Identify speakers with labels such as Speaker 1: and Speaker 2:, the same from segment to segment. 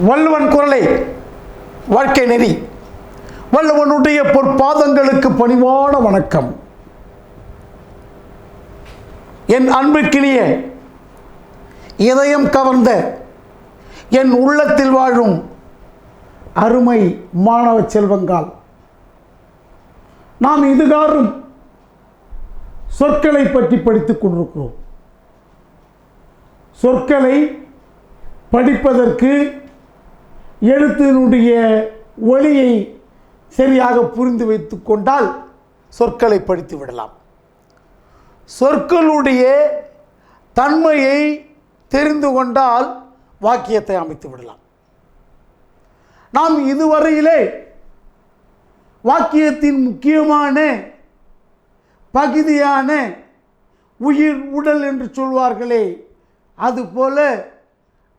Speaker 1: வள்ளுவன் குரலை வாழ்க்கை நெறி. வள்ளுவனுடைய பொற்பாதங்களுக்கு பணிவான வணக்கம். என் அன்புக்கினிய இதயம் கவர்ந்த என் உள்ளத்தில் வாழும் அருமை மாணவ செல்வங்கால், நாம் இதுகாரும் சொற்களை பற்றி படித்துக் கொண்டிருக்கிறோம். சொற்களை படிப்பதற்கு எழுத்தினுடைய ஒலியை சரியாக புரிந்து வைத்து கொண்டால் சொற்களை படித்து விடலாம். சொற்களுடைய தன்மையை தெரிந்து கொண்டால் வாக்கியத்தை அமைத்து விடலாம். நாம் இதுவரையிலே வாக்கியத்தின் முக்கியமான பகுதியான உயிர் உடல் என்று சொல்வார்களே, அதுபோல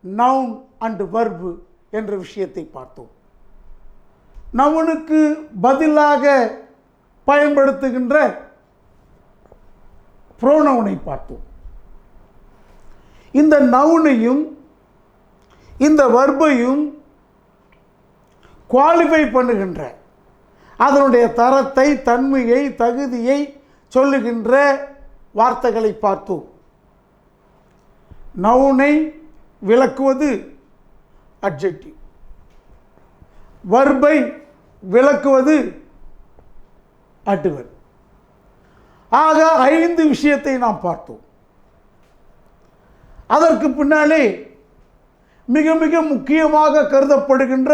Speaker 1: நவுன் அண்ட் வர்பு என்ற விஷயத்தை பார்த்தோம். நவுனுக்கு பதிலாக பயன்படுத்துகின்ற புரோனவுனை பார்த்தோம். இந்த நவுனையும் இந்த வர்பையும் குவாலிஃபை பண்ணுகின்ற, அதனுடைய தரத்தை, தன்மையை, தகுதியை சொல்லுகின்ற வார்த்தைகளை பார்த்தோம். நவுனை விளக்குவது அட்ஜெக்டிவ், வர்பை விளக்குவது அட்வர்ப். ஆக 5 விஷயத்தை நாம் பார்த்தோம். அதற்கு பின்னாலே மிக மிக முக்கியமாக கருதப்படுகின்ற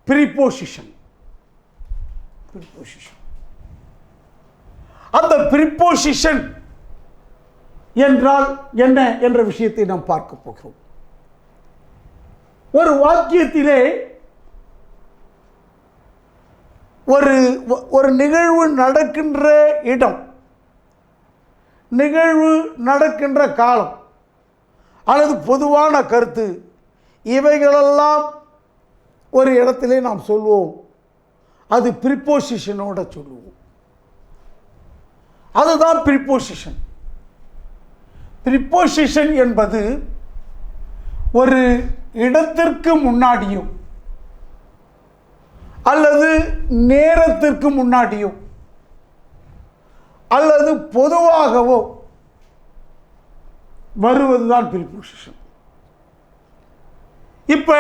Speaker 1: ப்ரீபோசிஷன். அந்த ப்ரீபோசிஷன் என்றால் என்ன என்ற விஷயத்தை நாம் பார்க்க போகிறோம். ஒரு வாக்கியத்திலே ஒரு நிகழ்வு நடக்கின்ற இடம், நிகழ்வு நடக்கின்ற காலம் அல்லது பொதுவான கருத்து, இவைகளெல்லாம் ஒரு இடத்திலே நாம் சொல்வோம். அது ப்ரீபோசிஷனோட சொல்லுவோம். அதுதான் ப்ரீபோசிஷன். ப்ரீபோசிஷன் என்பது ஒரு இடத்திற்கு முன்னாடியோ அல்லது நேரத்திற்கு முன்னாடியோ அல்லது பொதுவாகவோ வருவதுதான் ப்ரீபோசிஷன். இப்போ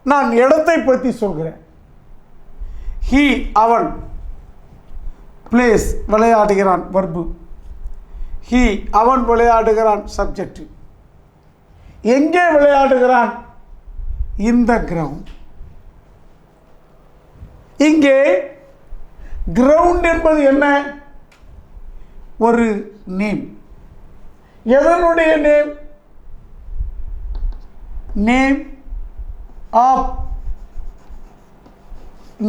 Speaker 1: நான் இடத்தை பற்றி சொல்கிறேன். ஹீ, அவன். Place, விளையாடுகிறான், verb. ஹீ, அவன் விளையாடுகிறான், சப்ஜெக்ட். எங்கே விளையாடுகிறான்? இந்த கிரவுண்ட். இங்கே கிரவுண்ட் என்பது என்ன? ஒரு நேம். எதனுடைய name?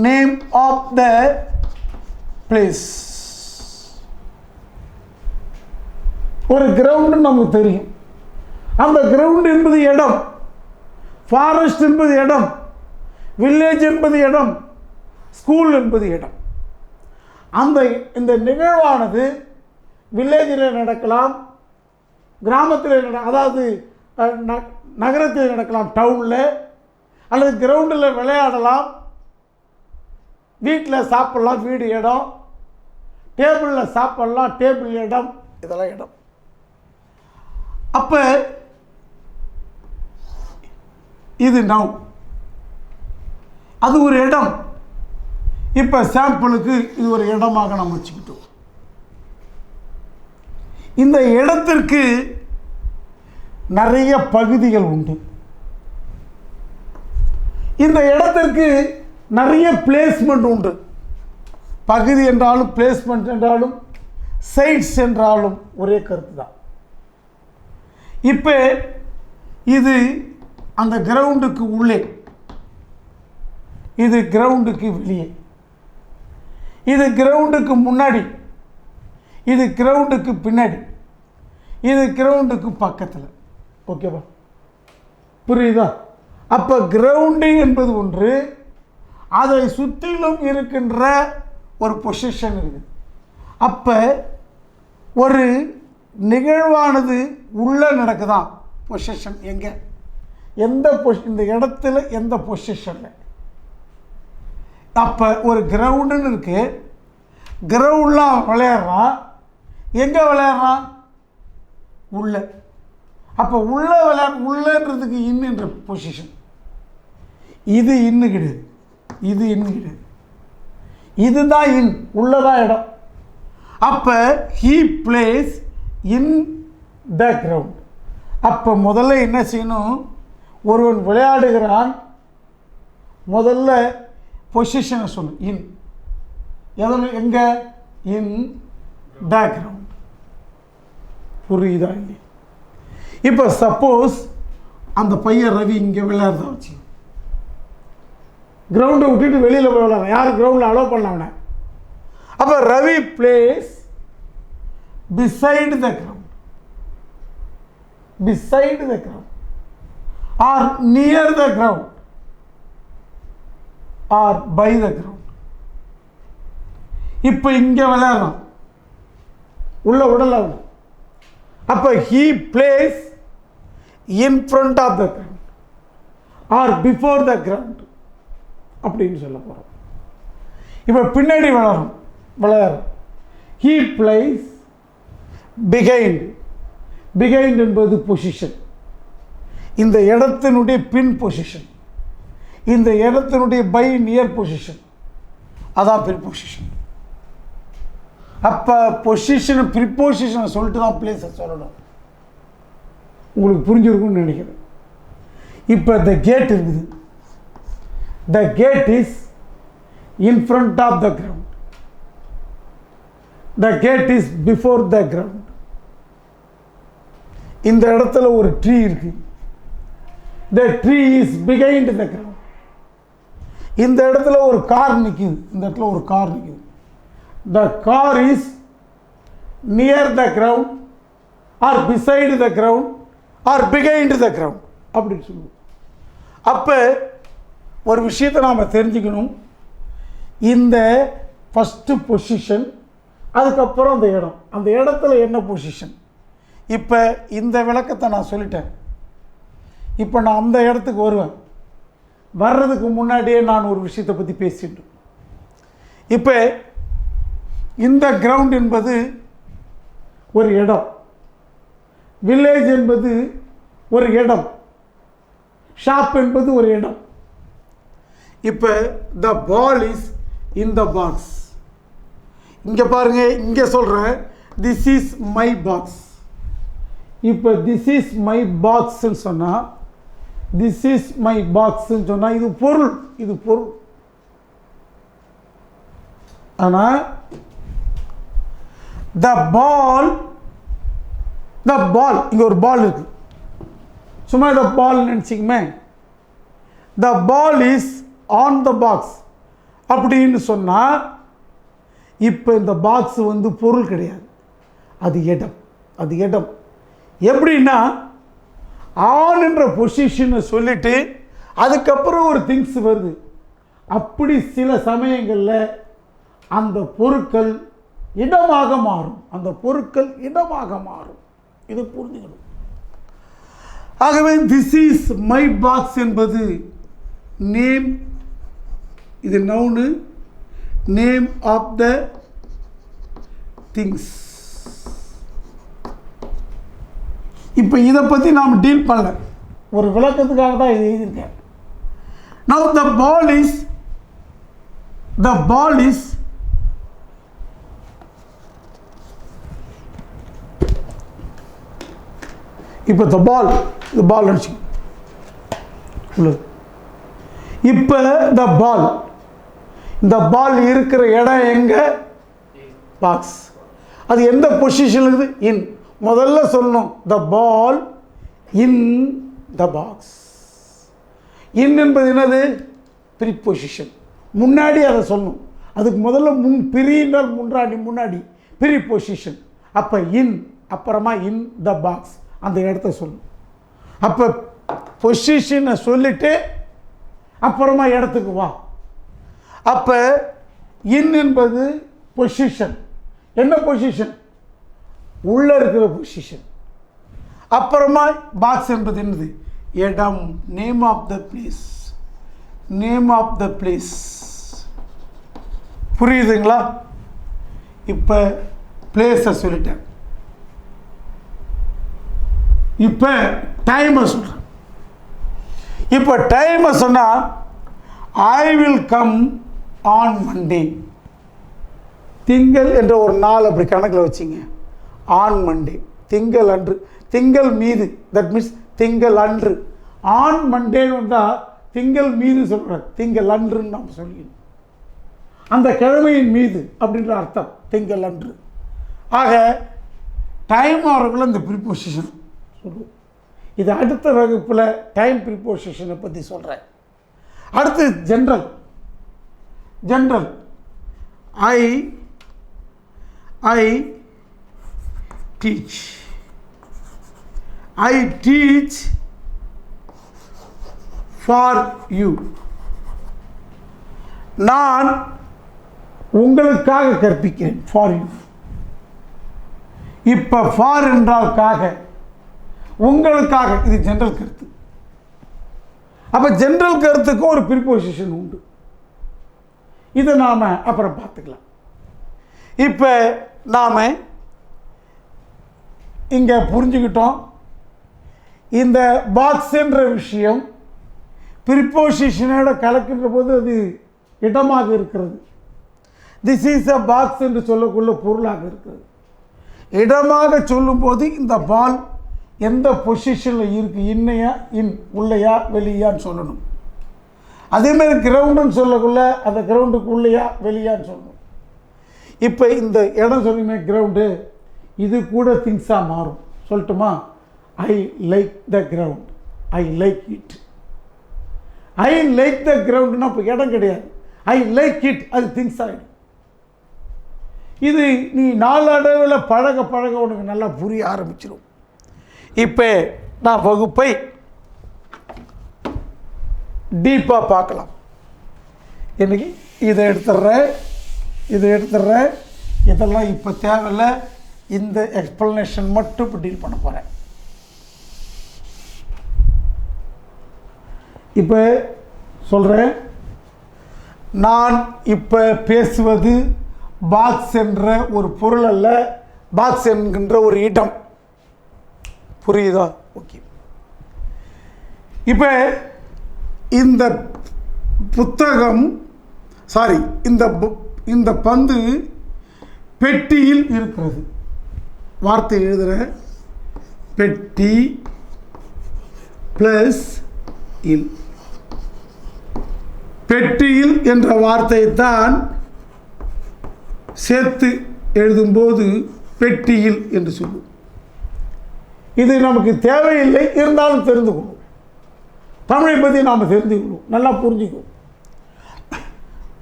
Speaker 1: Name of the place. ஒரு கிரவுண்டு நமக்கு தெரியும். அந்த கிரவுண்ட் என்பது இடம், ஃபாரஸ்ட் என்பது இடம், வில்லேஜ் என்பது இடம், ஸ்கூல் என்பது இடம். இந்த நிகழ்வானது வில்லேஜில் நடக்கலாம், கிராமத்தில் அதாவது நகரத்தில் நடக்கலாம், டவுனில், அல்லது கிரவுண்டில் விளையாடலாம், வீட்டில் சாப்பிடலாம், வீடு இடம், டேபிளில் சாப்பிடலாம், டேபிள் இடம், இதெல்லாம் இடம். அப்போ இது நவுன், அது ஒரு இடம். இப்போ சாம்பிளுக்கு இது ஒரு இடமாக நம்ம வச்சுக்கிட்டோம். இந்த இடத்திற்கு நிறைய பகுதிகள் உண்டு. இந்த இடத்திற்கு நிறைய பிளேஸ்மெண்ட் உண்டு. பகுதி என்றாலும் பிளேஸ்மெண்ட் என்றாலும் சைட்ஸ் என்றாலும் ஒரே கருத்து தான். இப்போ இது அந்த கிரவுண்டுக்கு உள்ளே, இது கிரவுண்டுக்கு வெளியே, இது கிரவுண்டுக்கு முன்னாடி, இது கிரவுண்டுக்கு பின்னாடி, இது கிரவுண்டுக்கு பக்கத்தில். ஓகேவா? புரியுதா? அப்போ கிரவுண்டு என்பது ஒன்று, அதை சுற்றிலும் இருக்கின்ற ஒரு பொசிஷன் இருக்குது. அப்போ ஒரு நிகழ்வானது உள்ளே நடக்குதான், பொசிஷன் எங்கே? இந்த இடத்துல எந்த பொசிஷனில். அப்போ ஒரு கிரவுண்டுன்னு இருக்குது, கிரவுண்ட்லாம் விளையாடுறான். எங்கே விளையாடுறான்? உள்ள. அப்போ உள்ளன்றதுக்கு இன்னுன்ற பொசிஷன். இது இன்னு கிடையாது, இது இன்னு கிடையாது, இதுதான் இன், உள்ளதான் இடம். அப்போ he plays in the ground. அப்போ முதல்ல என்ன செய்யணும்? ஒருவன் விளையாடுகிறான், முதல்ல பொசிஷனை சொல்லு. இன் எதில்? எங்கே? இன் த கிரவுண்ட். புரியுதா இல்லையா? இப்போ சப்போஸ் அந்த பையன் ரவி இங்கே விளையாடுறத வச்சு கிரவுண்டை விட்டுட்டு வெளியில் போய் விளையாடுறான். யாரும் கிரவுண்டில் அலோவ் பண்ணல அவனை. அப்போ Ravi place beside the ground, beside the ground or near the ground or by the ground. இப்போ இங்கே விளையாடுறான், உள்ள விடல. அப்போ he plays in front of the ground or before the ground அப்படின்னு சொல்ல போகிறோம். இப்போ பின்னாடி விளையாடுறோம். he plays behind. behind என்பது பொசிஷன், இந்த இடத்தினுடைய பின் பொசிஷன், இந்த இடத்தினுடைய பை நியர் பொசிஷன், அதான் ப்ரிபொசிஷன். அப்போ பொசிஷனை ப்ரிபொசிஷனை சொல்லிட்டு தான் பிளேஸை சொல்லணும். உங்களுக்கு புரிஞ்சிருக்கும்னு நினைக்கிறேன். இப்போ த கேட் இருக்குது, the gate is in front of the ground, the gate is before the ground. இந்த இடத்துல ஒரு ட்ரீ இருக்கு, the tree is behind the ground. இந்த இடத்துல ஒரு கார் நிற்குது, இந்த இடத்துல ஒரு கார் நிற்குது, the car is near the ground R beside the ground R behind the ground அப்படின்னு சொல்லுவோம். அப்போ ஒரு விஷயத்தை நாம் தெரிஞ்சுக்கணும். இந்த ஃபஸ்ட்டு பொசிஷன், அதுக்கப்புறம் அந்த இடம், அந்த இடத்துல என்ன பொசிஷன். இப்போ இந்த விளக்கத்தை நான் சொல்லிட்டேன். இப்போ நான் அந்த இடத்துக்கு வருவேன். வர்றதுக்கு முன்னாடியே நான் ஒரு விஷயத்தை பற்றி பேசிட்டேன். இப்போ இந்த கிரவுண்ட் என்பது ஒரு இடம், வில்லேஜ் என்பது ஒரு இடம், ஷாப் என்பது ஒரு இடம். இப்போ த ball is in the box. இங்கே பாருங்கள், இங்கே சொல்கிறேன் திஸ் இஸ் மை பாக்ஸ். இப்போ திஸ் இஸ் மை பாக்ஸ்ன்னு சொன்னால், திஸ் இஸ் மை பாக்ஸ்ன்னு சொன்னால் இது பொருள், இது பொருள். ஆனால் த பால் இங்கே ஒரு பால் இருக்கு, சும்மா இந்த பால் நினச்சிக்குமே. த ball is on the box அப்படின்னு சொன்னால், இப்போ இந்த பாக்ஸ் வந்து பொருள் கிடையாது, அது இடம், அது இடம். எப்படின்னா ஆன் என்ற பொசிஷனை சொல்லிட்டு அதுக்கப்புறம் ஒரு திங்ஸ் வருது. அப்படி சில சமயங்களில் அந்த பொருட்கள் இடமாக மாறும், அந்த பொருட்கள் இடமாக மாறும். இது புரிஞ்சுக்கணும். ஆகவே திஸ் இஸ் மை பாக்ஸ் என்பது நேம், இது நவுனு, நேம் ஆஃப் த திங்ஸ். இப்போ இதை பற்றி நாம் டீல் பண்ணல, ஒரு விளக்கத்துக்காக தான் இது எழுதியிருக்கேன். நவ் த பால் இஸ் இப்போ த பால், இது பால் நினச்சி உள்ளது. இப்போ த பால், இந்த பால் இருக்கிற இடம் எங்கே? பாக்ஸ். அது எந்த பொசிஷன் இருக்குது? இன். முதல்ல சொல்லணும் த பால் இன் த பாக்ஸ். இன் என்பது என்னது? ப்ரிபொசிஷன். முன்னாடி அதை சொல்லணும். அதுக்கு முதல்ல பிரினால் முன்னாடி ப்ரிபொசிஷன். அப்போ இன், அப்புறமா இன் த பாக்ஸ், அந்த இடத்த சொல்லணும். அப்போ பொசிஷனை சொல்லிட்டு அப்புறமா இடத்துக்கு வா. அப்போ இன் என்பது பொசிஷன். என்ன பொசிஷன்? உள்ளே இருக்கிற பொசிஷன். அப்புறமா பாக்ஸ் என்பது என்னது? இடம், name of the place, name of the place. புரியுதுங்களா? இப்போ பிளேஸை சொல்லிட்டேன். இப்போ டைமை சொல்கிறேன். இப்போ டைமை சொன்னால் I will come on Monday. திங்கள் என்ற ஒரு நாள் அப்படி கணக்கில் வச்சிங்க. ஆன் மண்டே, திங்கள் அன்று, திங்கள் மீது, தட் மீன்ஸ் திங்கள் அன்று. ஆன் மண்டேன்னு வந்தால் திங்கள் மீது சொல்கிறார், திங்கள் அன்றுன்னு நாம் சொல்லிக்கணும். அந்த கிழமையின் மீது அப்படின்ற அர்த்தம் திங்கள் அன்று. ஆக டைம் ஆகிறக்குள்ள இந்த ப்ரிப்போசிஷன் சொல்லுவோம். இது அடுத்த வகுப்பில் டைம் ப்ரிப்போசிஷனை பற்றி சொல்கிறேன். அடுத்து general. General I teach. I teach for you. நான் உங்களுக்காக கற்பிக்கிறேன். for you. இப்போ for என்றால் காக, உங்களுக்காக. இது ஜென்ரல் கருத்து. அப்போ ஜென்ரல் கருத்துக்கு ஒரு ப்ரிப்போசிஷன் உண்டு. இதை நாம் அப்புறம் பார்த்துக்கலாம். இப்போ நாம் இங்கே புரிஞ்சுக்கிட்டோம். இந்த பாக்ஸ் என்ற விஷயம் ப்ரிப்போசிஷனோட கலக்கின்ற போது அது இடமாக இருக்கிறது. திஸ் இஸ் அ பாக்ஸ் என்று சொல்லக்குள்ள பொருளாக இருக்கிறது. இடமாக சொல்லும்போது இந்த பால் எந்த பொசிஷனில் இருக்குது, இன்னையா, உள்ளையா வெளியான்னு சொல்லணும். அதேமாதிரி கிரவுண்டுன்னு சொல்லக்குள்ள அந்த கிரவுண்டுக்கு உள்ளையா வெளியான்னு சொல்லணும். இப்போ இந்த இடம் சொன்னீங்க கிரவுண்டு, இது கூட திங்ஸாக மாறும். சொல்லட்டுமா? I like the ground, I like it. I like the கிரவுண்டுன்னா இப்போ இடம் கிடையாது, ஐ லைக் இட், அது திங்ஸ் ஆகிடும். இது நீ நாளடைவில் பழக பழக உனக்கு நல்லா புரிய ஆரம்பிச்சிடும். இப்போ நான் வகுப்பை டீப்பாக பார்க்கலாம். இன்னைக்கு இதை எடுத்துடுறேன், இதெல்லாம் இப்போ தேவையில்லை. இந்த எக்ஸ்பிளனேஷன் மட்டும் இப்போ டீல் பண்ண போகிறேன். இப்போ சொல்கிறேன், நான் இப்போ பேசுவது பாக்ஸ் என்ற ஒரு பொருள் அல்ல, பாக்ஸ் என்கின்ற ஒரு இடம். புரியுதா? ஓகே. இப்போ இந்த புத்தகம், சாரி, இந்த பந்து பெட்டியில் இருக்கிறது. வார்த்தை எழுதுகிற பெட்டி ப்ளஸ் இல். பெட்டியில் என்ற வார்த்தையை தான் சேர்த்து எழுதும்போது பெட்டியில் என்று சொல்லுவோம். இது நமக்கு தேவையில்லை, இருந்தாலும் தெரிந்து கொள்வோம். தமிழை பற்றி நாம் தெரிந்து கொள்வோம், நல்லா புரிஞ்சுக்குவோம்.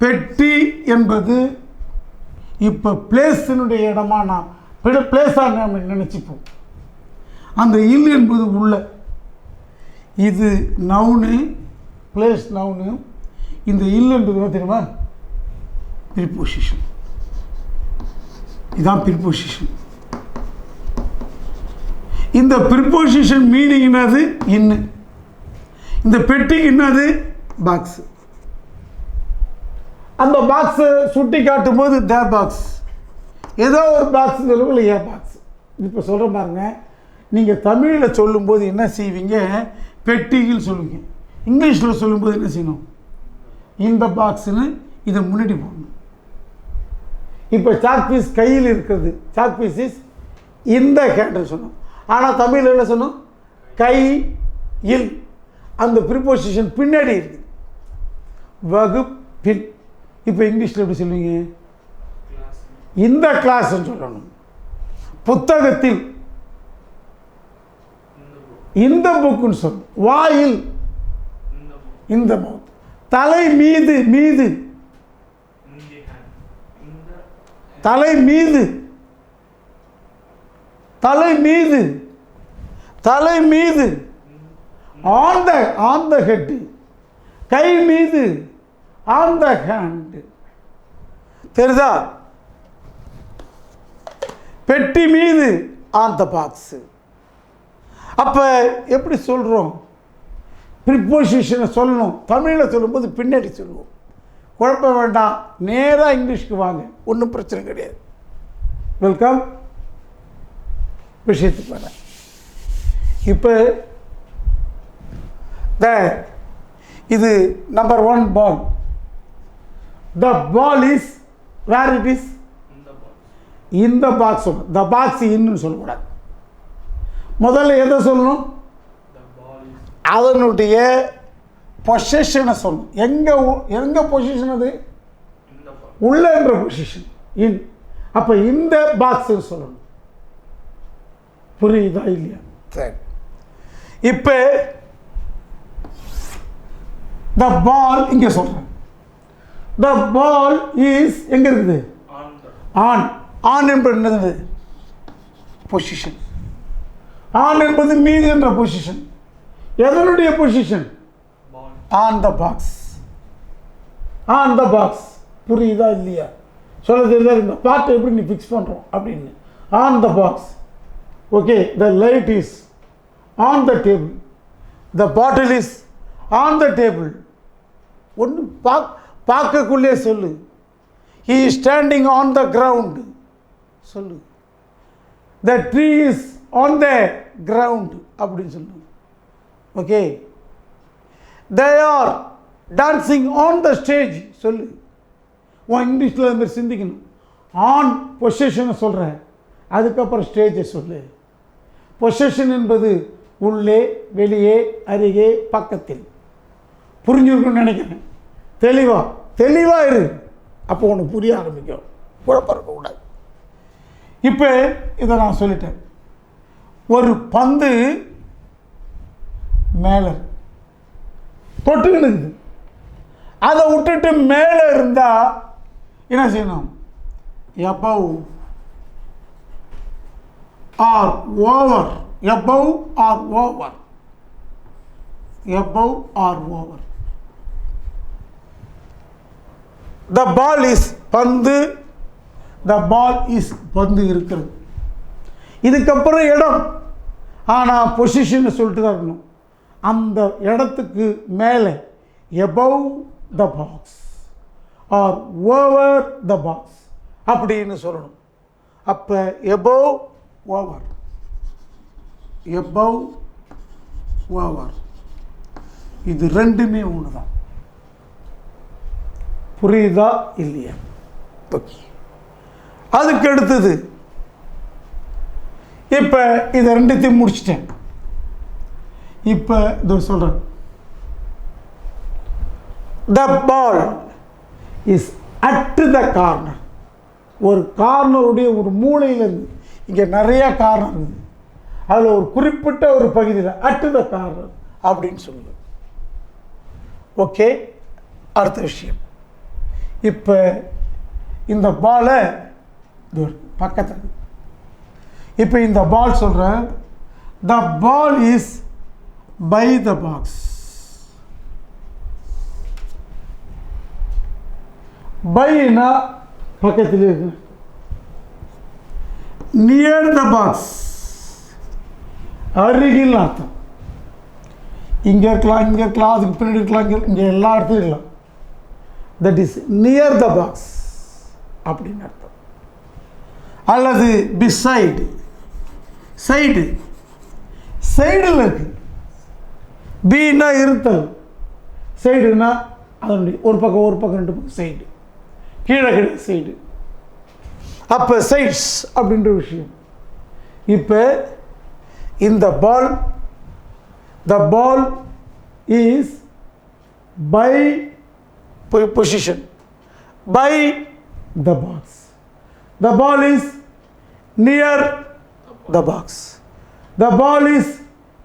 Speaker 1: பெட்டி என்பது இப்போ பிளேஸினுடைய இடமா நாம் பிளேஸாக நாம் நினச்சிப்போம். அந்த இல் என்பது உள்ள. இது நவுனு, பிளேஸ் நவுனு. இந்த இல் என்பது தெரியுமா? ப்ரிப்போசிஷன். இதுதான் ப்ரிப்போசிஷன். இந்த ப்ரிப்போசிஷன் மீனிங் என்னது? இன்னு. இந்த பெட்டிக்கு என்னது? பாக்ஸு. அந்த பாக்ஸை சுட்டி காட்டும் போது த பாக்ஸ், ஏதோ ஒரு பாக்ஸ் சொல்லுவோம், ஏ பாக்ஸ். இப்போ சொல்கிற பாருங்க, நீங்கள் தமிழில் சொல்லும்போது என்ன செய்வீங்க? பெட்டியில் சொல்லுவீங்க. இங்கிலீஷில் சொல்லும்போது என்ன செய்யணும்? இந்த பாக்ஸுன்னு இதை முன்னாடி போடணும். இப்போ சாக் பீஸ் கையில் இருக்கிறது, சாக் பீஸ் இஸ் இந்த ஹேண்ட் சொன்னோம். ஆனால் தமிழில் என்ன சொன்னோம்? கை இல். அந்த ப்ரிப்போசிஷன் பின்னாடி இருக்குது, வகுப்பில். இப்போ இங்கிலீஷில் எப்படி சொல்லுவீங்க? இந்த கிளாஸ்ன்னு சொல்லணும். புத்தகத்தில் இந்த புக்குன்னு சொல்லணும். வாயில் இந்த மவுத். தலை மீது, மீது, தலை மீது, தலை மீது, தலை மீது, ஆன் த ஹெட். கை மீது, ஆன் த ஹேண்ட். தெரியுதா? பெட்டி மீது, ஆன் த பாக்ஸ். அப்போ எப்படி சொல்கிறோம்? ப்ரிப்போசிஷனை சொல்லணும், தமிழில் சொல்லும்போது பின்னாடி சொல்லுவோம். குழப்பம் வேண்டாம், நேராக இங்கிலீஷ்க்கு வாங்க, ஒன்றும் பிரச்சனை கிடையாது. வெல்கம். விஷயத்துக்கு வரேன். இப்போ இது number 1 ball. The ball is where it is இந்த பாக்ஸ். த பாக்ஸ் இன்னும் சொல்லக்கூடாது. முதல்ல எதை சொல்லணும்? அதனுடைய பொசிஷனை சொல்லணும். எங்கே பொசிஷன்? அது உள்ளன்ற பொசிஷன், இன். அப்போ இந்த பாக்ஸ் சொல்லணும். புரியுதா இல்லையா? சரி. இப்போ த பால் இங்கே சொல்கிறேன். த பால் இஸ் எங்கே இருக்குது? ஆன். ஆன் என்பது என்னது? பொசிஷன். ஆன் என்பது மீது என்ற பொசிஷன். எதனுடைய position? On the box. On the box. புரியுதா இல்லையா? சொல்ல தெரியுதா? இந்த பார்ட்டை எப்படி நீ ஃபிக்ஸ் பண்ணுறோம் அப்படின்னு. On the box. Okay. The light is on the table. The bottle is on the table. ஒன்று பார்க்கக்குள்ளே சொல்லு. He is standing on the ground சொல்லு. The tree is on the ground அப்படின்னு சொல்லு. Okay. They are dancing on the stage சொல்லு. உன் இங்கிலீஷில் அது மாதிரி சிந்திக்கணும். ஆன் பொசிஷனை சொல்கிறேன், அதுக்கப்புறம் ஸ்டேஜை சொல்லு. பொசிஷன் என்பது உள்ளே, வெளியே, அருகே, பக்கத்தில். புரிஞ்சுருக்குன்னு நினைக்கிறேன். தெளிவாக இரு, அப்போ உனக்கு புரிய ஆரம்பிக்கும். குழப்பம் இருக்கக்கூடாது. இப்போ இதை நான் சொல்லிட்டேன். ஒரு பந்து மேலே தொட்டுக்கிட்டு இருக்குது. அதை விட்டுட்டு மேலே இருந்தால் என்ன செய்யணும்? above or over. above or over. above or over. The ball is பந்து. The ball is பந்து இருக்கிறது. இதுக்கப்புறம் இடம், ஆனால் பொசிஷனை சொல்லிட்டு தான் இருக்கணும். அந்த இடத்துக்கு மேலே above the box or over the box அப்படின்னு சொல்லணும். அப்போ above over, above over, இது ரெண்டுமே ஒன்று தான். புரியுதா இல்லையா? ஓகே. அதுக்கு அடுத்தது இப்போ இதை ரெண்டுத்தையும் முடிச்சிட்டேன். இப்போ இதோ சொல்கிறேன். த ball is at the corner. ஒரு கார்னருடைய ஒரு மூலையில் இருந்து, இங்கே நிறையா கார்னர் இருக்குது, அதில் ஒரு குறிப்பிட்ட ஒரு பகுதியில் அட் த கார்னர் அப்படின்னு சொல்லுது. ஓகே. அடுத்த விஷயம். இப்போ இந்த பாலை பக்கத்தில், இப்போ இந்த பால் சொல்கிறேன். த ball is by the box. பைனா பக்கத்தில் இருக்கு. நியர் த பாக்ஸ் அருகில் அர்த்தம். இங்கே இருக்கலாம், இங்கே இருக்கலாம், அதுக்கு பின்னாடி இருக்கலாம், இங்கே எல்லா இடத்துலையும் இருக்கலாம். That is near the box அப்படின்னு அர்த்தம். அல்லது பிசைடு. சைடு, சைடில் இருக்கு. பீனா இருத்தல், சைடுனா அதனுடைய ஒரு பக்கம் ரெண்டு பக்கம் சைடு, கீழே சைடு. அப்போ சைட்ஸ் அப்படின்ற விஷயம். இப்போ இந்த ball, the ball is by position, by the box. The ball is near the box. The ball is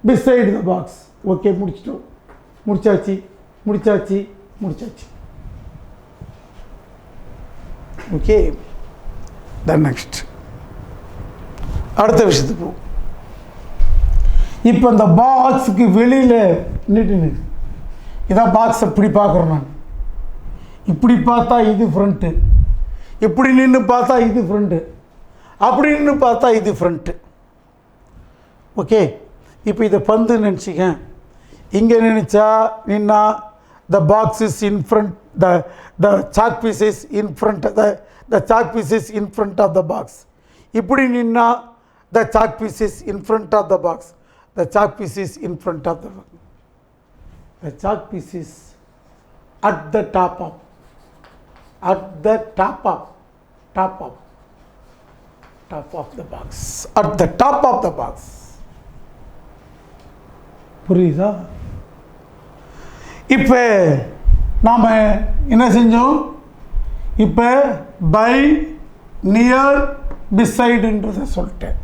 Speaker 1: beside the box. Okay, முடிச்சிட்டோம். முடிச்சாச்சு. ஓகே. தென் நெக்ஸ்ட் அடுத்த விஷயத்துக்கு போ. இப்போ இந்த பாக்ஸுக்கு வெளியில் நின்று இதான் பாக்ஸ். இப்படி பார்க்குறோம். நான் இப்படி பார்த்தா இது ஃப்ரண்ட்டு, இப்படி நின்று பார்த்தா இது ஃப்ரண்ட்டு, அப்படி நின்று பார்த்தா இது ஃப்ரண்ட்டு. ஓகே. இப்போ இதை பந்து நினச்சிக்க. இங்கே நினைச்சா நின்னா the box is in front, the chalk piece is in front, the chalk piece is in front of the box. இப்படி நின்னா the chalk piece is in front of the box, the chalk piece is in front of the box. The chalk piece is at the top of the box, at the top of the box. புரியுதா? இப்போ நாம் என்ன செஞ்சோம்? இப்போ by, near, பிசைடுன்றதை சொல்லிட்டேன்.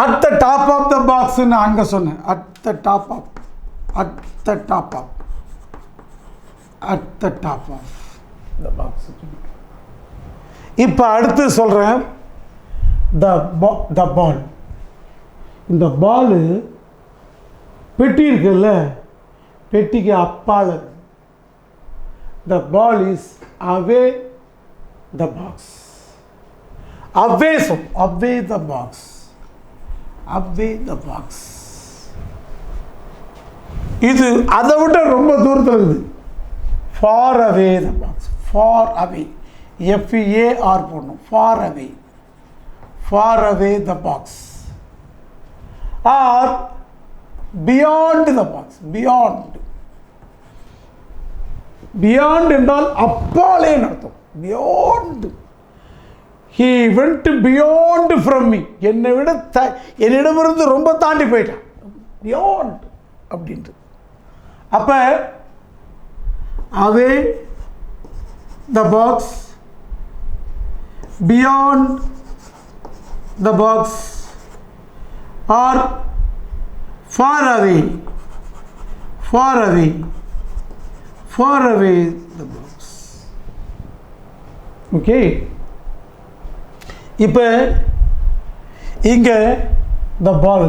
Speaker 1: At the top of the பாக்ஸ்ன்னு அங்கே சொன்னேன். At the top of the box. இப்போ அடுத்து சொல்கிறேன் த பால். இந்த பாலு பெட்டி இருக்குல்ல, பெட்டிக்கு அப்பால். The ball is away the box. Away the box. இது அதை விட ரொம்ப தூரத்தில் இருக்குது. Far away the box. Far away, FAR போடணும். Far away the box. Or beyond the box. beyond என்றால் அப்பாலே அர்த்தம். beyond, he went beyond from me. என்னிடமிருந்து ரொம்ப தாண்டி போயிட்டான். beyond அப்படின்ட்டு. அப்ப away the box, beyond the box, or far away the box. Okay. இப்போ இங்க the ball,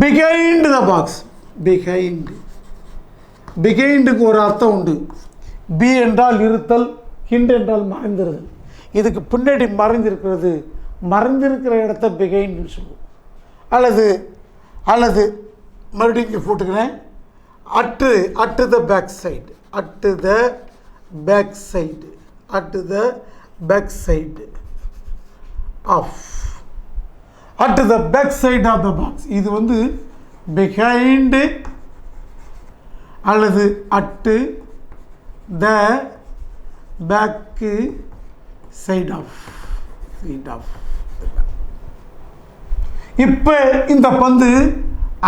Speaker 1: behind the box. behind-க்கு ஒரு அர்த்தம் உண்டு. பி என்றால் இருத்தல், ஹிண்ட் என்றால் மறைந்திருத்தல். இதுக்கு பின்னாடி மறைந்திருக்கிற இடத்த பிகைண்ட்னு சொல்லுவோம். அல்லது மறுபடியும் இங்கே போட்டுக்கிறேன். At the back side. At the back side of. At the back side of the box. இது வந்து பிஹைண்டு அல்லது at the back side of. இப்போ இந்த பந்து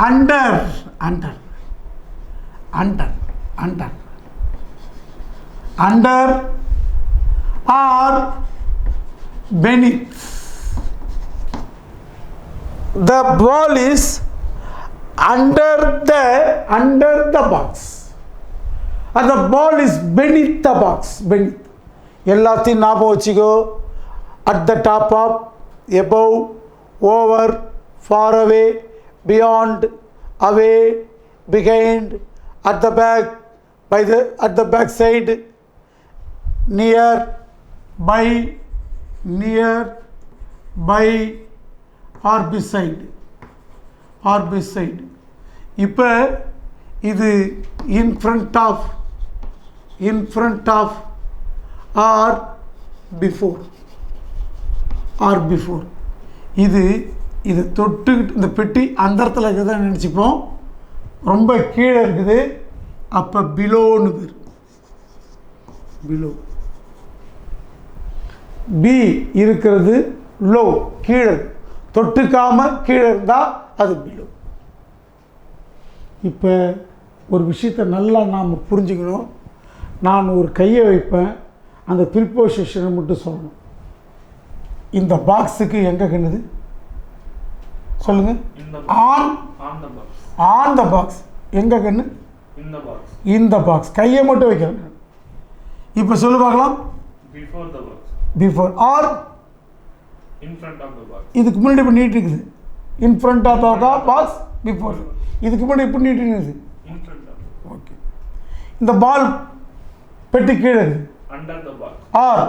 Speaker 1: under or beneath. The ball is under the box, and the ball is beneath the box. எல்லாத்தையும் ஞாபகம் வச்சுக்கோ. at the top of, above, over, far away, beyond, away, behind, at the back, at the back side, near, by, or beside. இப்போ இது in front of, or before. இது தொட்டுக்கிட்டு இந்த பெட்டி அந்த இடத்துல இருக்குதான் நினச்சிப்போம். ரொம்ப கீழே இருக்குது. அப்போ பிலோன்னு பேர். பி இருக்கிறது லோ, கீழே. தொட்டுக்காம கீழே இருந்தால் அது பிலோ. இப்போ ஒரு விஷயத்தை நல்லா நாம் புரிஞ்சுக்கணும். நான் ஒரு கையை வைப்பேன், அந்த ப்ரிப்போசிஷனை மட்டும் சொல்லணும். இந்த பாக்ஸுக்கு எங்கே கண்ணுது சொல்லுங்க. On the box. எங்கே கண்ணு? இந்த பாக்ஸ். கையை மட்டும் வைக்கிறேன். இப்போ சொல்லு பார்க்கலாம். பிஃபோர் ஆர் இதுக்கு முன்னாடி இப்போ நீட்டு இருக்குது. In front of the box, before. இதுக்கு முன்னாடி இப்போ நீட்டு இருக்குது. ஓகே. இந்த பால் பெட்டி கீழே இருக்குது. Or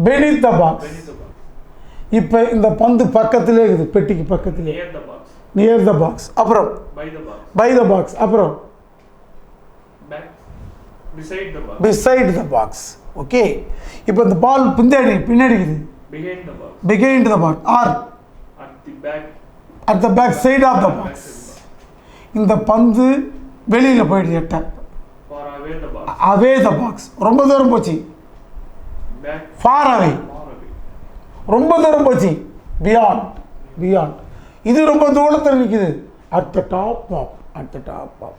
Speaker 1: beneath the box. இப்போ இந்த பந்து பக்கத்திலே இருக்குது, பெட்டிக்கு பக்கத்திலே. Near the box. அப்புறம் பை த பாக்ஸ். அப்புறம் பிசைட் த பாக்ஸ். ஓகே. இப்போ இந்த பால் பின்னாடி இருக்குது, behind the box or at the back side of the box. இந்த பந்து வெளியில் போயிடுது, எட்ட அவே த பாக்ஸ். ரொம்ப தூரம் போச்சு, ஃபார் அவே. ரொம்ப தூரம் போச்சு, பியாண்ட். இது ரொம்ப தூரத்தில் நிற்குது, அட் த டாப் ஆஃப்.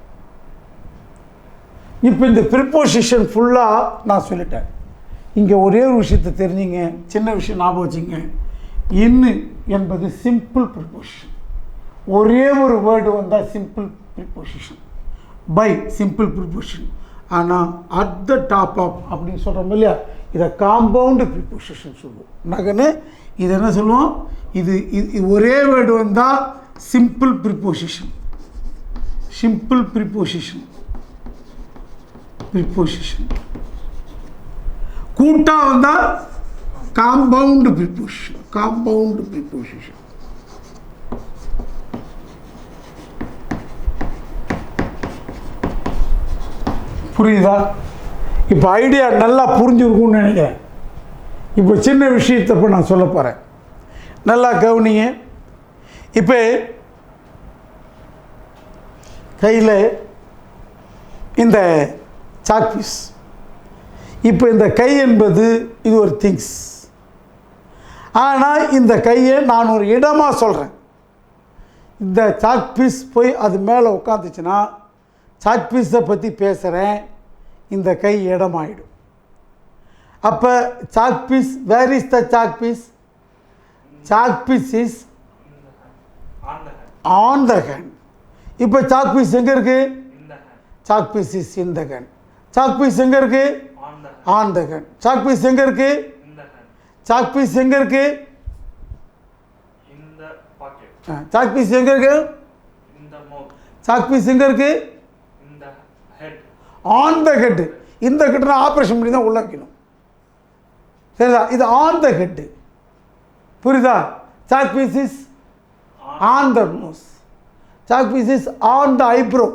Speaker 1: இப்போ இந்த ப்ரிப்போசிஷன் ஃபுல்லாக நான் சொல்லிட்டேன். இங்கே ஒரே ஒரு விஷயத்தை தெரிஞ்சுங்க, சின்ன விஷயம் ஞாபகம் வச்சுங்க. இன்னு என்பது சிம்பிள் ப்ரிப்போசிஷன். ஒரே ஒரு வேர்டு வந்தால் simple preposition, by simple preposition. ஆனால் அட் த டாப் ஆஃப் அப்படின்னு சொல்கிறோம் இல்லையா, இதை காம்பவுண்டு ப்ரிப்போசிஷன் சொல்லுவோம். நகன்னு இது என்ன சொல்லுவோம், இது ஒரே வேர்டு வந்தால் சிம்பிள் ப்ரிப்போசிஷன். கூட்டா வந்தால் காம்பவுண்டு ப்ரிப்போசிஷன். புரியுதா? இப்போ ஐடியா நல்லா புரிஞ்சுருக்கும்னு நினைக்கிறேன். இப்போ சின்ன விஷயத்தை இப்போ நான் சொல்ல போகிறேன், நல்லா கவனிங்க. இப்போ கையில் இந்த சாக்பீஸ். இப்போ இந்த கை என்பது இது ஒரு திங்ஸ். ஆனால் இந்த கையை நான் ஒரு இடமாக சொல்கிறேன். இந்த சாக்பீஸ் போய் அது மேலே உட்காந்துச்சுன்னா சாக்பீஸை பற்றி பேசுகிறேன், இந்த கை இடமாயிடும். அப்போ chalk piece, where is the chalk piece? Chalk piece is on the hand. இப்போ சாக்பீஸ் எங்கே இருக்குது? Chalk piece is in the hand. Chalk piece எங்கே இருக்குது? On the hand. சாக்பீஸ் எங்கே இருக்குது? சாக்பீஸ் எங்கே இருக்குது? சாக்பீஸ் எங்கே இருக்குது? சாக்பீஸ் எங்கே இருக்குது? On the head. இந்த ஹெட்னா ஆப்ரேஷன் பண்ணி தான் உள்ள வைக்கணும், சரிதா? இது ஆன் த ஹெட், புரியுதா? Chalk piece is on the nose. Chalk piece is on the eyebrow.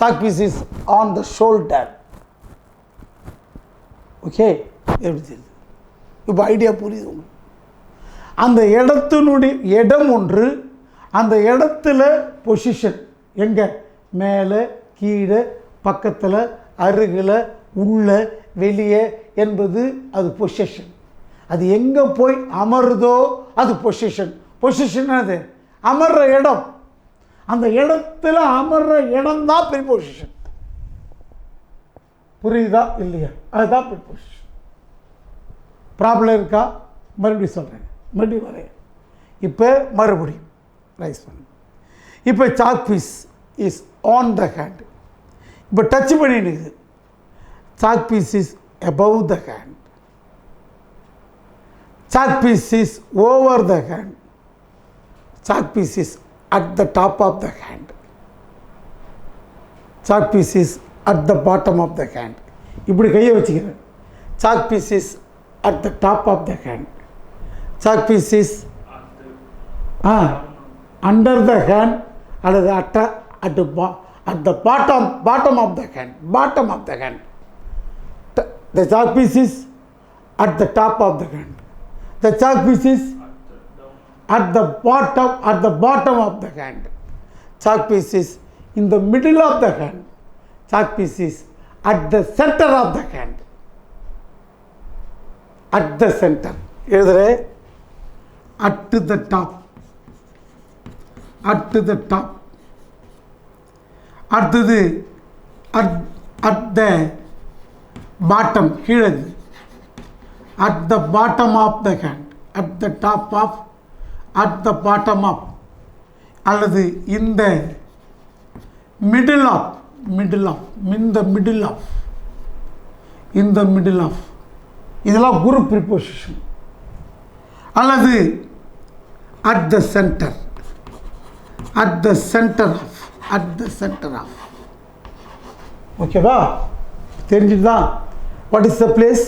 Speaker 1: Chalk piece is on the shoulder. Okay, எப்படி தெரியுது? இப்போ ஐடியா புரியுது உங்களுக்கு? அந்த இடத்தினுடைய இடம் ஒன்று, அந்த இடத்துல பொசிஷன் எங்கே? மேலே, கீழே, பக்கத்தில், அருகில், உள்ள, வெளியே என்பது அது பொசிஷன். அது எங்கே போய் அமருதோ அது பொசிஷன். பொசிஷன் அது அமர்ற இடம். அந்த இடத்துல அமர்ற இடம் தான் ப்ரிபோசிஷன். புரியுதா இல்லையா? அதுதான் ப்ரிபோசிஷன். ப்ராப்ளம் இருக்கா? மறுபடியும் சொல்கிறேன், மறுபடியும் வரேன். இப்போ மறுபடியும் ரைஸ் பண்ணு. இப்போ chalk piece is on the hand. இப்போ டச் பண்ணிடுது. Chalk piece is above the hand. Chalkpiece is over the hand. Chalkpiece is at the top of the hand. Chalkpiece is at the bottom of the hand. இப்படி கையை வச்சுக்கிறேன். Chalkpiece is at the top of the hand. Chalkpiece is under the hand அல்லது at the bottom of the hand. Bottom of the hand. The chalkpiece is at the top of the hand. The chalkpiece is at the bottom of the hand. Chalkpiece is in the middle of the hand. Chalkpiece is at the center of the hand. At the center. எழுதுறே. At the top. At the top. அடுத்தது at the bottom, கீழே. At the bottom of the hand. At the top of, at the bottom of, அல்லது in the middle of, in the middle of, in the middle of. இதெல்லாம் குரு preposition. அல்லது at the center, at the center of, at the center of. ஓகேவா? தெரிஞ்சுதான்? What is the place?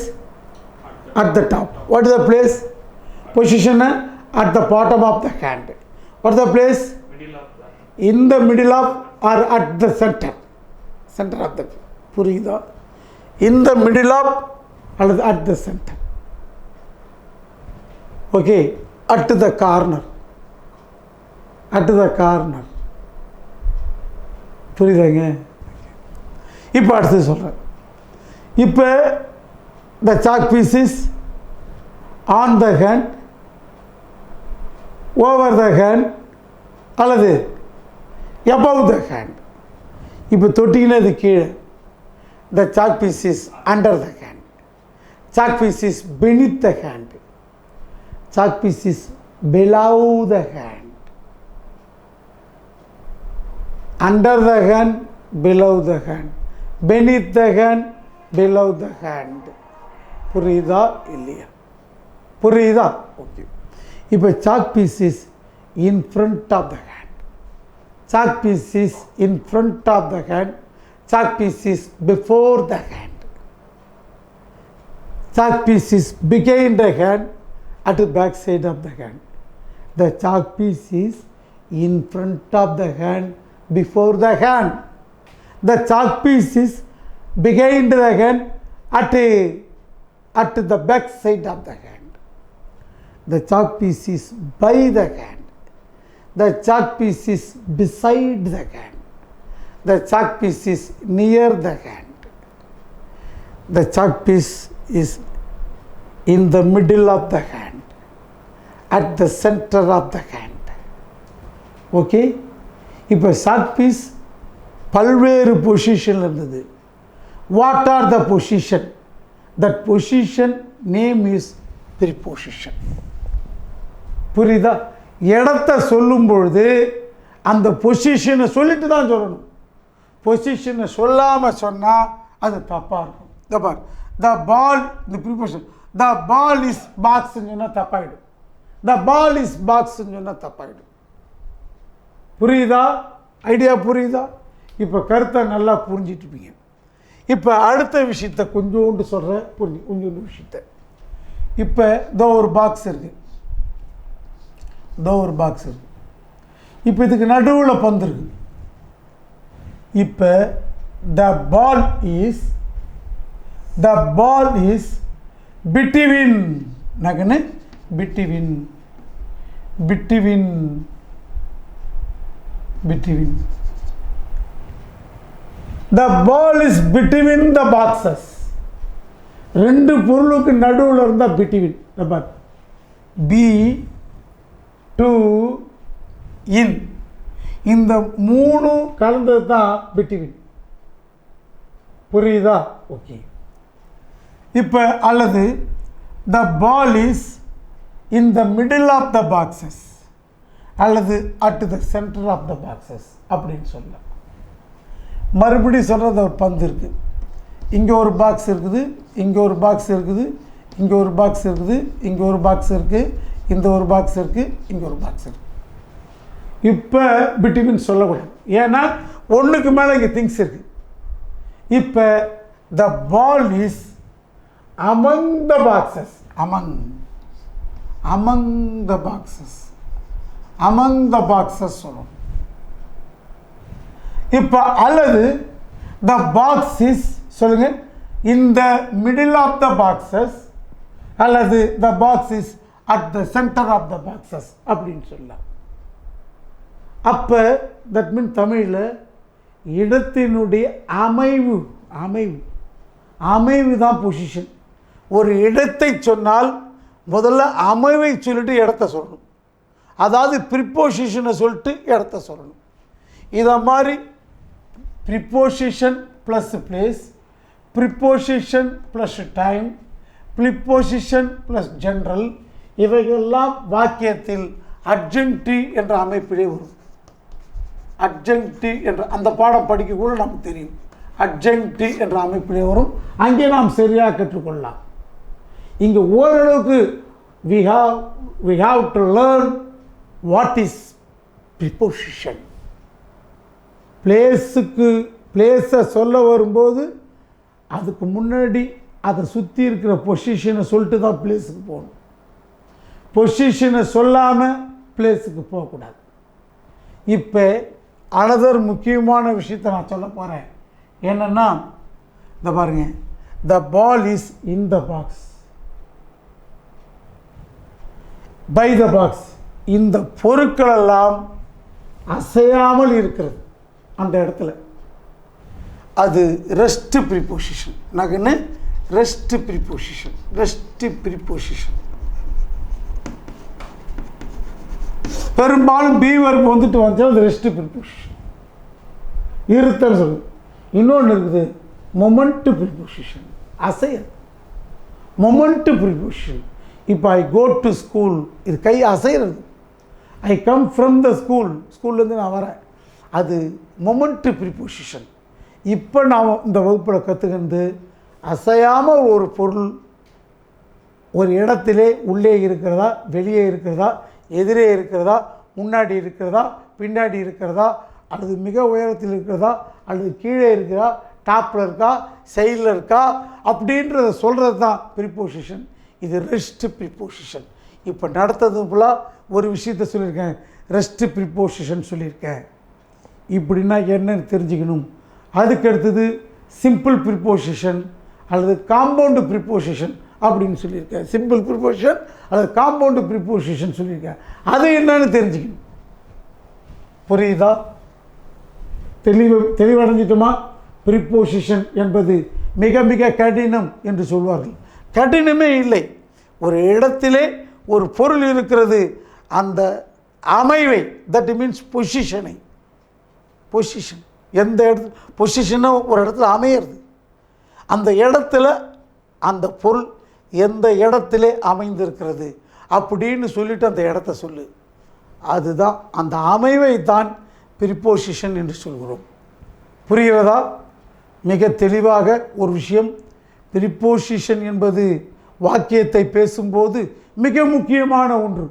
Speaker 1: at the top. What is the place? Position at the bottom of the hand. What is the place?
Speaker 2: Middle of the.
Speaker 1: In the middle of or at the center. Center of the. புரியுதா? In the middle of or at the center. Okay. At the corner. At the corner. புரியுதாங்க? இப்போ அடுத்து சொல்கிறேன். இப்போ the chalk piece is on the hand, over the hand அல்லது above the hand. இப்போ தொட்டினது கீழே. The chalk piece is under the hand. Chalk piece is beneath the hand. Chalk piece is below the hand. Under the hand, below the hand. Beneath the hand, below the hand. புரியுதா இல்லையா? புரியுதா? Okay. இப்போ chalk piece is in front of the hand. Chalk piece is in front of the hand. Chalk piece is before the hand. Chalk piece is behind the hand at the back side of the hand. The chalk piece is in front of the hand, before the hand. The chalk piece is behind the hand at the back side of the hand. The chalk piece is by the hand. The chalk piece is beside the hand. The chalk piece is near the hand. The chalk piece is in the middle of the hand, at the center of the hand. Okay? இப்போ chalk piece பல்வேறு பொசிஷனில் இருந்தது. What are the position? That position name is preposition. புரியுதா? இடத்தை சொல்லும் பொழுது அந்த பொசிஷனை சொல்லிட்டு தான் சொல்லணும். பொசிஷனை சொல்லாமல் சொன்னால் அது தப்பாக இருக்கும். The ball, the preposition. The ball is boxன்னு சொன்னால் தப்பாயிடும். The ball is boxன்னு சொன்னால் தப்பாயிடும். புரியுதா? ஐடியா புரியுதா? இப்போ கருத்தை நல்லா புரிஞ்சிட்டு இருப்பீங்க. இப்போ அடுத்த விஷயத்தை கொஞ்சோண்டு சொல்கிறேன். கொஞ்சோண்டு விஷயத்தை. இப்போ இதோ ஒரு பாக்ஸ் இருக்குது. இப்போ இதுக்கு நடுவில் பந்து இருக்கு. இப்போ the ball is between நகனு between the ball is between the boxes. ரெண்டு பொருளுக்கு நடுவில் இருந்தால் between. B to in. இந்த மூணு கலந்தது தான் between. புரியுதா? ஓகே. இப்போ அல்லது the ball is in the middle of the boxes அல்லது at the center of the boxes அப்படின்னு சொல்லலாம். மறுபடியும் சொல்கிறது ஒரு பந்து இருக்குது. இங்கே ஒரு பாக்ஸ் இருக்குது, இங்கே ஒரு பாக்ஸ் இருக்குது, இங்கே ஒரு பாக்ஸ் இருக்குது, இங்கே ஒரு பாக்ஸ் இருக்குது, இந்த ஒரு பாக்ஸ் இருக்குது, இங்கே ஒரு பாக்ஸ் இருக்குது. இப்போ பிட்வீன் சொல்லக்கூடாது. ஏன்னா ஒன்றுக்கு மேலே இங்கே திங்ஸ் இருக்குது. இப்போ த ball is among the boxes. among the boxes சொல்லணும். இப்போ அல்லது the box is சொல்லுங்க in the middle of the boxes அல்லது the box is at the center of the boxes அப்படின்னு சொல்லலாம். அப்போ தட் மீன் தமிழில் இடத்தினுடைய அமைவு தான் பொசிஷன். ஒரு இடத்தை சொன்னால் முதல்ல அமைவை சொல்லிட்டு இடத்த சொல்லணும். அதாவது ப்ரிப்போசிஷனை சொல்லிட்டு இடத்த சொல்லணும். இதை மாதிரி preposition plus place, preposition plus time, preposition plus general, இவைகள்லாம் வாக்கியத்தில் அட்ஜெக்டிவ் என்ற அமைப்பிலே வரும். அட்ஜெக்டிவ் என்ற அந்த பாடம் படிக்கக்கூட நமக்கு தெரியும். அட்ஜெக்டிவ் என்ற அமைப்பிலே வரும். அங்கே நாம் சரியாக கற்றுக்கொள்ளலாம். இங்கே ஓரளவுக்கு we have to learn what is preposition. பிளேஸை சொல்ல வரும்போது அதுக்கு முன்னாடி அதை சுற்றி இருக்கிற பொசிஷனை சொல்லிட்டு தான் பிளேஸுக்கு போகணும். பொசிஷனை சொல்லாமல் பிளேஸுக்கு போகக்கூடாது. இப்போ அனதர் முக்கியமான விஷயத்தை நான் சொல்ல போகிறேன். என்னென்னா, இந்த பாருங்க, the ball is in the box, by the box. இந்த பொருட்களெல்லாம் அசையாமல் இருக்கிறது அந்த இடத்துல. அது ரெஸ்ட் ப்ரிபோசிஷன். நகன்னு ரெஸ்ட் ப்ரிபோசிஷன். ரெஸ்ட் ப்ரிபோசிஷன் பெரும்பாலும் பி வர்ப் வந்துட்டு வந்துச்சு, அது ரெஸ்ட் ப்ரிபோசிஷன், இருத்தல் சொல்லு. இன்னொன்று இருக்குது மொமெண்ட் ப்ரிபோசிஷன், அசையல். Moment preposition. இப்போ ஐ கோ டு ஸ்கூல், இது கை அசைகிறது. I come from the school, ஸ்கூல்லேருந்து நான் வரேன், அது மொமெண்ட் ப்ரிபோசிஷன். இப்போ நாம் இந்த வகுப்பில் கற்றுக்கிறது அசையாமல் ஒரு பொருள் ஒரு இடத்திலே உள்ளே இருக்கிறதா, வெளியே இருக்கிறதா, எதிரே இருக்கிறதா, முன்னாடி இருக்கிறதா, பின்னாடி இருக்கிறதா, அல்லது மிக உயரத்தில் இருக்கிறதா, அல்லது கீழே இருக்கிறதா, டாப்பில் இருக்கா, சைடில் இருக்கா, அப்படின்றத சொல்கிறது தான் ப்ரிபோசிஷன். இது ரெஸ்ட் ப்ரிபோசிஷன். இப்போ நடத்தது ஃபுல்லாக ஒரு விஷயத்த சொல்லியிருக்கேன், ரெஸ்ட் ப்ரிபோசிஷன் சொல்லியிருக்கேன். இப்படின்னா என்னன்னு தெரிஞ்சுக்கணும். அதுக்கு அடுத்தது சிம்பிள் ப்ரிபோசிஷன் அல்லது காம்பவுண்டு ப்ரிபோசிஷன் அப்படின்னு சொல்லியிருக்கேன். சிம்பிள் ப்ரிபோசிஷன் அல்லது காம்பவுண்டு ப்ரிபோசிஷன் சொல்லியிருக்கேன். அது என்னன்னு தெரிஞ்சுக்கணும். புரியுதா? தெளிவடைஞ்சிட்டோமா? ப்ரிபோசிஷன் என்பது மிக மிக கடினம் என்று சொல்வார்கள். கடினமே இல்லை. ஒரு இடத்திலே ஒரு பொருள் இருக்கிறது, அந்த அமைவை, தட் மீன்ஸ் பொசிஷனை, பொசிஷன் எந்த இடத்துல பொசிஷனோ ஒரு இடத்துல அமையிறது, அந்த இடத்துல அந்த பொருள் எந்த இடத்திலே அமைந்திருக்கிறது அப்படின்னு சொல்லிட்டு அந்த இடத்த சொல்லு. அதுதான் அந்த அமைவை தான் ப்ரிபோசிஷன் என்று சொல்கிறோம். புரிகிறதா? மிக தெளிவாக ஒரு விஷயம். ப்ரிபோசிஷன் என்பது வாக்கியத்தை பேசும்போது மிக முக்கியமான ஒன்று.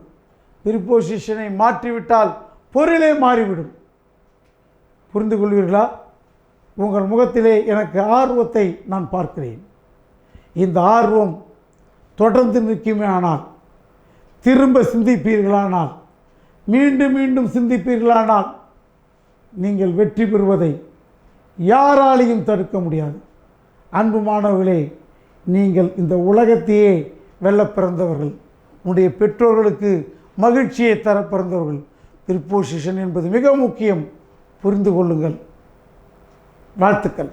Speaker 1: ப்ரிபோசிஷனை மாற்றிவிட்டால் பொருளே மாறிவிடும். புரிந்து கொள்வீர்களா? உங்கள் முகத்திலே எனக்கு ஆர்வத்தை நான் பார்க்கிறேன். இந்த ஆர்வம் தொடர்ந்து நிற்குமே ஆனால், திரும்ப சிந்திப்பீர்களானால், மீண்டும் மீண்டும் சிந்திப்பீர்களானால், நீங்கள் வெற்றி பெறுவதை யாராலையும் தடுக்க முடியாது. அன்பு மாணவர்களே, நீங்கள் இந்த உலகத்தையே வெல்ல பிறந்தவர்கள், உங்களுடைய பெற்றோர்களுக்கு மகிழ்ச்சியை தர பிறந்தவர்கள். ப்ரிபோசிஷன் என்பது மிக முக்கியம். புரிந்து கொள்ளுங்கள். வாழ்த்துக்கள்.